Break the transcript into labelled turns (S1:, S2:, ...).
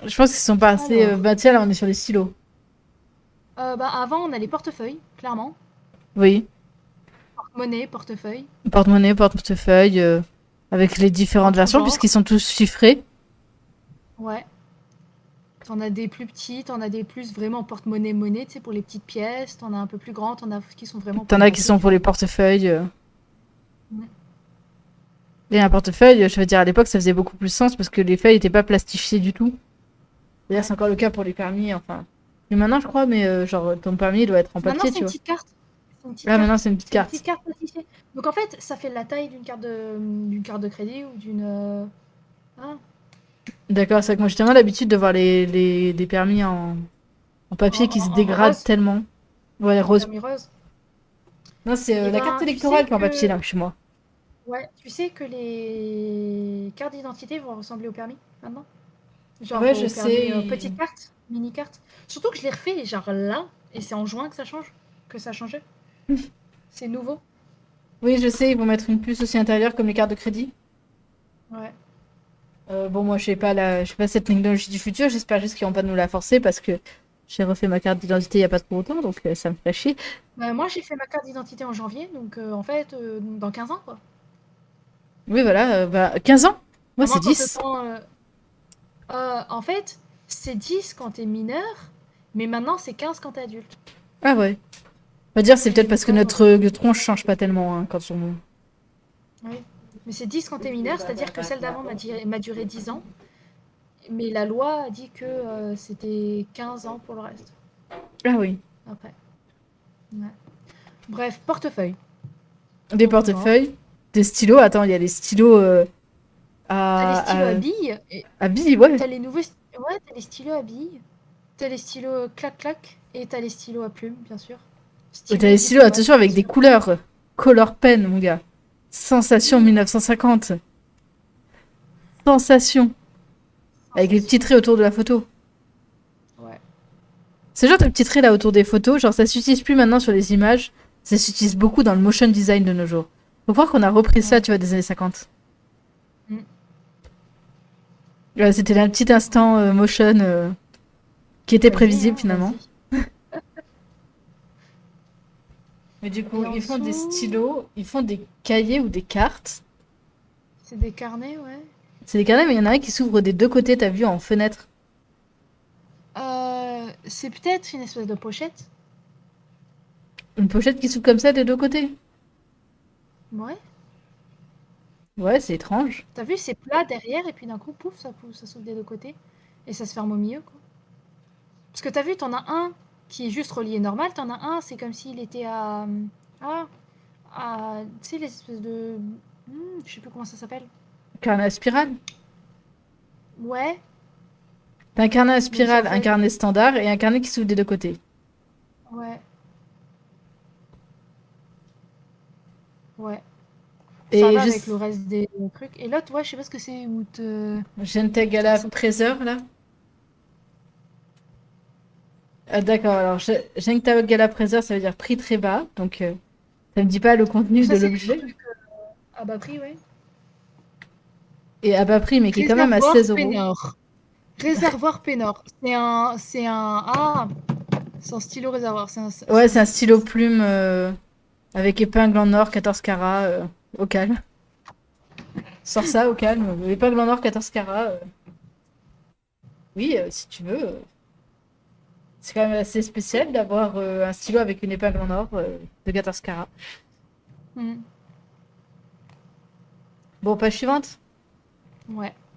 S1: Je pense qu'ils sont passés.
S2: Alors,
S1: Bah tiens, là, on est sur les stylos.
S2: bah, avant, on a les portefeuilles, clairement.
S1: Oui.
S2: Porte-monnaie, portefeuille,
S1: Porte-monnaie, portefeuille, avec les
S2: en
S1: différentes
S2: tout
S1: versions, puisqu'ils
S2: genre.
S1: sont tous chiffrés.
S2: Ouais. T'en as des plus petits, t'en as des plus vraiment porte-monnaie, monnaie, tu sais, pour les petites pièces. T'en as un peu plus grands, t'en as qui sont vraiment pour
S1: T'en
S2: le
S1: as qui
S2: papier,
S1: sont
S2: tu
S1: pour
S2: vois.
S1: les portefeuilles.
S2: Ouais.
S1: Et un portefeuille, je veux dire, à l'époque, ça faisait beaucoup plus sens parce que les feuilles n'étaient pas plastifiées du tout. D'ailleurs,
S2: Ouais.
S1: c'est encore le cas pour les permis, enfin. Mais maintenant, je crois, mais genre, ton permis il doit être en
S2: Maintenant,
S1: papier,
S2: c'est
S1: tu
S2: une
S1: vois.
S2: petite carte. C'est une petite
S1: Là, maintenant,
S2: carte.
S1: c'est une petite
S2: C'est une petite
S1: carte.
S2: carte plastifiée. Donc en fait, ça fait la taille d'une carte de crédit ou d'une. Ah,
S1: D'accord, c'est vrai que moi, j'ai tellement l'habitude de voir des permis en papier qui se
S2: en
S1: dégradent
S2: rose.
S1: tellement. Ouais,
S2: En
S1: rose.
S2: permis rose.
S1: Non, c'est
S2: Et
S1: la carte
S2: ben, tu sais
S1: électorale qui est en papier,
S2: que.
S1: là, chez moi.
S2: Ouais, tu sais que les cartes d'identité vont ressembler au permis maintenant. Genre
S1: Ouais, je
S2: au permis
S1: sais.
S2: petite carte, mini carte. Surtout que je l'ai refait genre là, et c'est en juin que ça change, que ça a changé. C'est nouveau.
S1: Oui, je sais, ils vont mettre une puce aussi intérieure comme les cartes de crédit.
S2: Ouais.
S1: Bon, moi, je sais pas cette technologie du futur. J'espère juste qu'ils vont pas nous la forcer parce que j'ai refait ma carte d'identité il y a pas trop longtemps, donc ça me ferait chier.
S2: Bah, moi, j'ai fait ma carte d'identité en janvier, donc en fait, dans 15 ans, quoi.
S1: Oui, voilà, bah, 15 ans? Moi, c'est
S2: Comment ça se
S1: 10.
S2: sent en fait, c'est 10 quand t'es mineur, mais maintenant c'est 15 quand t'es adulte.
S1: Ah ouais. On va dire, c'est
S2: Et
S1: peut-être
S2: donc
S1: parce que
S2: là,
S1: notre tronche change pas tellement hein, quand on.
S2: oui. Mais c'est 10 quand t'es mineur, c'est-à-dire que celle d'avant m'a duré 10 ans, mais la loi a dit que c'était 15 ans pour le reste,
S1: Ah oui.
S2: après. Ouais. Bref, portefeuille.
S1: Des
S2: Encre noire.
S1: portefeuilles, des stylos. Attends, il y a les stylos
S2: T'as les stylos à
S1: à
S2: billes, et
S1: à billes, ouais.
S2: t'as les stylos à billes, t'as les stylos clac-clac, et t'as les stylos à plumes, bien sûr.
S1: Ouais, t'as
S2: Stylos
S1: les stylos,
S2: diplomates,
S1: attention,
S2: bien
S1: avec des
S2: sûr.
S1: couleurs. Color pen, mon gars. Sensation 1950. Sensation. Avec les petits
S2: Sensation.
S1: traits autour de la photo.
S2: Ouais.
S1: Ce genre de petits traits là autour des photos, genre ça s'utilise plus maintenant sur les images. Ça s'utilise beaucoup dans le motion design de nos jours. Faut croire qu'on a repris ça,
S2: Ouais.
S1: tu vois, des années 50.
S2: Mm.
S1: Ouais, c'était un petit instant motion qui était
S2: Vas-y,
S1: prévisible
S2: hein,
S1: finalement.
S2: vas-y.
S1: Mais du coup,
S2: Et en
S1: ils font des
S2: dessous,
S1: stylos, ils font des cahiers ou des cartes.
S2: c'est des carnets, ouais.
S1: C'est des carnets, mais il y en a un qui s'ouvre des deux côtés, t'as vu, en fenêtre.
S2: C'est peut-être une espèce de pochette.
S1: Une pochette qui s'ouvre comme ça des deux côtés.
S2: Ouais.
S1: Ouais, c'est étrange.
S2: T'as vu, c'est plat derrière et puis d'un coup, pouf, ça s'ouvre des deux côtés et ça se ferme au milieu, quoi. Parce que t'as vu, t'en as un qui est juste relié normal, t'en as un, c'est comme s'il était ah, tu sais, les espèces de, je sais plus comment ça s'appelle.
S1: Carnet à spirale.
S2: Ouais,
S1: T'as un carnet à
S2: donc ça
S1: spirale, un
S2: fait,
S1: carnet standard et un carnet qui s'ouvre des deux côtés.
S2: ouais, ouais. Ça
S1: Et
S2: va avec le
S1: juste,
S2: reste des trucs. Et l'autre, ouais, je sais pas ce que c'est où te,
S1: Genentech
S2: genre
S1: Gala
S2: ça.
S1: Preser là. Ah, d'accord, alors Genentech Gala Preser, ça veut dire prix très bas. Donc, ça me dit pas le
S2: Donc
S1: contenu
S2: ça,
S1: de
S2: c'est des
S1: l'objet.
S2: trucs à bas prix, ouais.
S1: Et à bas prix, mais qui est quand même à
S2: Réservoir
S1: 16 euros.
S2: Pénor. Réservoir Pénor. C'est un stylo réservoir.
S1: Ouais, c'est un stylo plume avec épingle en or, 14 carats, au calme. Sors ça au calme. Épingle en or, 14 carats. Oui, si tu veux. C'est quand même assez spécial d'avoir un stylo avec une épingle en or de 14 carats.
S2: Hmm.
S1: Bon, page suivante.
S2: Ouais.